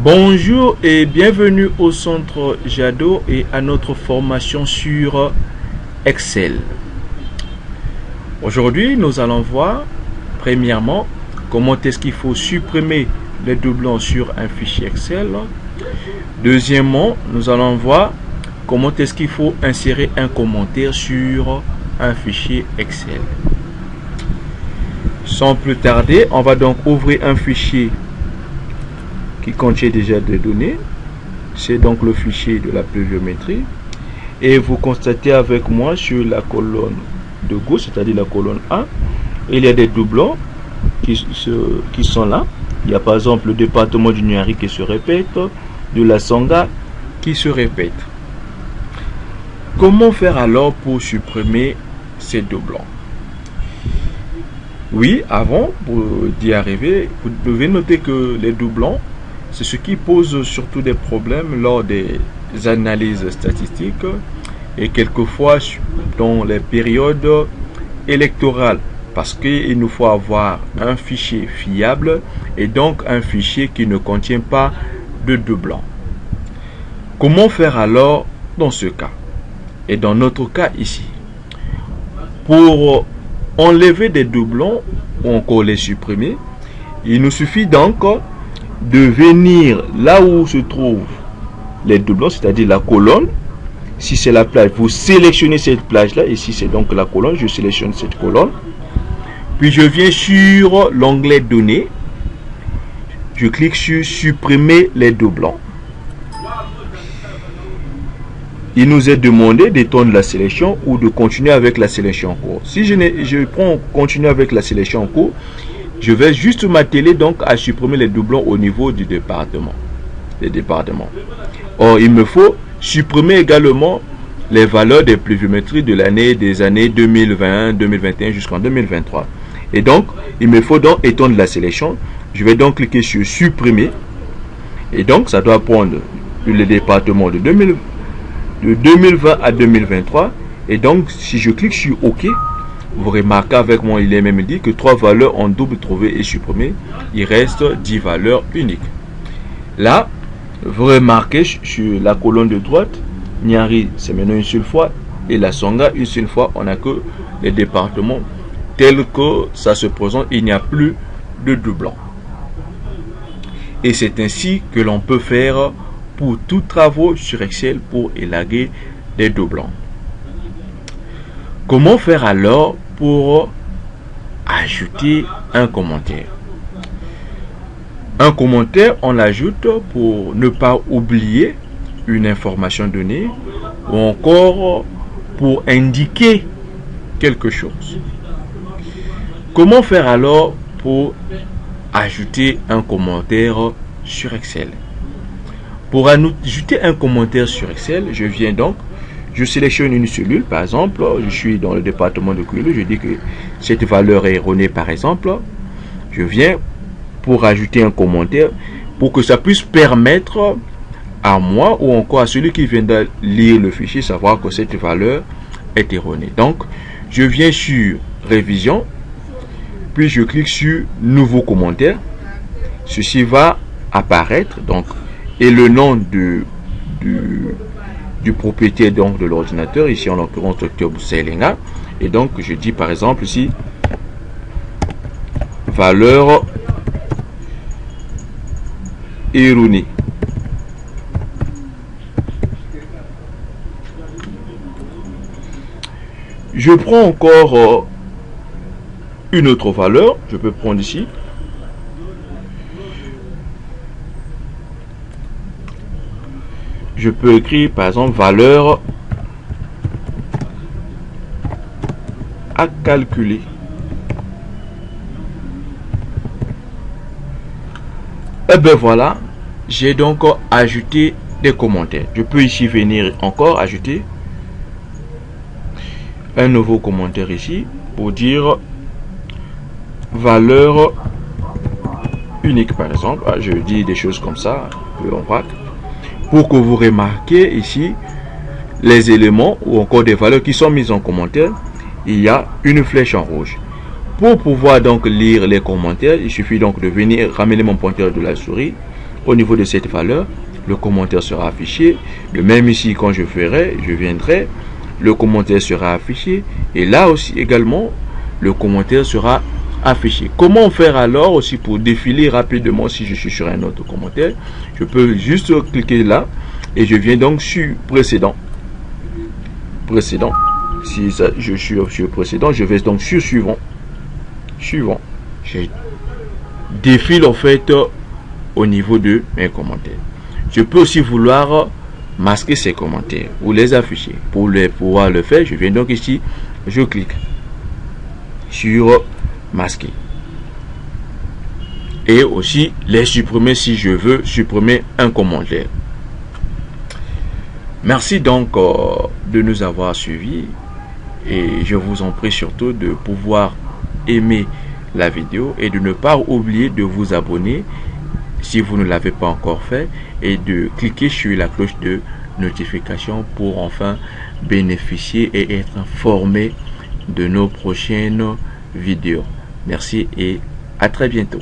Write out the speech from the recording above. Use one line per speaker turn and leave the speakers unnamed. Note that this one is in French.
Bonjour et bienvenue au centre Jado et à notre formation sur Excel. Aujourd'hui, nous allons voir premièrement comment est-ce qu'il faut supprimer les doublons sur un fichier Excel. Deuxièmement, nous allons voir comment est-ce qu'il faut insérer un commentaire sur un fichier Excel. Sans plus tarder, on va donc ouvrir un fichier qui contient déjà des données. C'est donc le fichier de la pluviométrie. Et vous constatez avec moi sur la colonne de gauche, c'est-à-dire la colonne A, il y a des doublons qui sont là. Il y a par exemple le département du Nyari qui se répète, de la Sangha qui se répète. Comment faire alors pour supprimer ces doublons? Oui, avant d'y arriver, vous devez noter que les doublons, c'est ce qui pose surtout des problèmes lors des analyses statistiques et quelquefois dans les périodes électorales, parce qu'il nous faut avoir un fichier fiable et donc un fichier qui ne contient pas de doublons. Comment faire alors dans ce cas? Et dans notre cas ici, pour enlever des doublons ou encore les supprimer, il nous suffit donc de venir là où se trouvent les doublons, c'est-à-dire la colonne. Si c'est la plage, vous sélectionnez cette plage-là. Ici, c'est donc la colonne. Je sélectionne cette colonne. Puis, je viens sur l'onglet Données. Je clique sur Supprimer les doublons. Il nous est demandé d'étendre la sélection ou de continuer avec la sélection en cours. Si je prends Continuer avec la sélection en cours, je vais juste m'atteler donc à supprimer les doublons au niveau du département. Or, il me faut supprimer également les valeurs des pluviométries de des années 2020, 2021 jusqu'en 2023. Et donc, il me faut donc étendre la sélection. Je vais donc cliquer sur supprimer. Et donc, ça doit prendre le département de 2020 à 2023. Et donc, si je clique sur OK, vous remarquez avec moi, il est même dit que 3 valeurs en double trouvées et supprimées. Il reste 10 valeurs uniques. Là, vous remarquez sur la colonne de droite, Nyari, c'est maintenant une seule fois, et la Sangha, une seule fois. On n'a que les départements tels que ça se présente. Il n'y a plus de doublons. Et c'est ainsi que l'on peut faire pour tous travaux sur Excel pour élaguer des doublons. Comment faire alors pour ajouter un commentaire? Un commentaire, on l'ajoute pour ne pas oublier une information donnée ou encore pour indiquer quelque chose. Comment faire alors pour ajouter un commentaire sur Excel? Pour ajouter un commentaire sur Excel, je sélectionne une cellule, par exemple, je suis dans le département de Kouilou, je dis que cette valeur est erronée, par exemple. Je viens pour ajouter un commentaire, pour que ça puisse permettre à moi ou encore à celui qui vient de lire le fichier, savoir que cette valeur est erronée. Donc, je viens sur Révision, puis je clique sur Nouveau commentaire. Ceci va apparaître, donc, et le nom du propriétaire donc de l'ordinateur, ici en l'occurrence Dr Bousselinga, et donc je dis par exemple ici valeur erronée. Je prends encore une autre valeur, je peux prendre ici je peux écrire par exemple valeur à calculer. Et bien voilà, j'ai donc ajouté des commentaires. Je peux ici venir encore ajouter un nouveau commentaire ici pour dire valeur unique par exemple. Je dis des choses comme ça, peu en pour que vous remarquiez ici les éléments ou encore des valeurs qui sont mises en commentaire. Il y a une flèche en rouge. Pour pouvoir donc lire les commentaires, il suffit donc de venir ramener mon pointeur de la souris au niveau de cette valeur, le commentaire sera affiché. De même ici, quand je viendrai, le commentaire sera affiché. Et là aussi également, le commentaire sera affiché. Comment faire alors aussi pour défiler rapidement si je suis sur un autre commentaire? Je peux juste cliquer là et je viens donc sur précédent. Si ça, je suis sur précédent, je vais donc sur suivant. Je défile en fait au niveau de mes commentaires. Je peux aussi vouloir masquer ces commentaires ou les afficher. Pour pouvoir le faire, je viens donc ici, je clique sur masquer. Et aussi les supprimer si je veux supprimer un commentaire. Merci donc de nous avoir suivis et je vous en prie surtout de pouvoir aimer la vidéo et de ne pas oublier de vous abonner si vous ne l'avez pas encore fait et de cliquer sur la cloche de notification pour enfin bénéficier et être informé de nos prochaines vidéos. Merci et à très bientôt.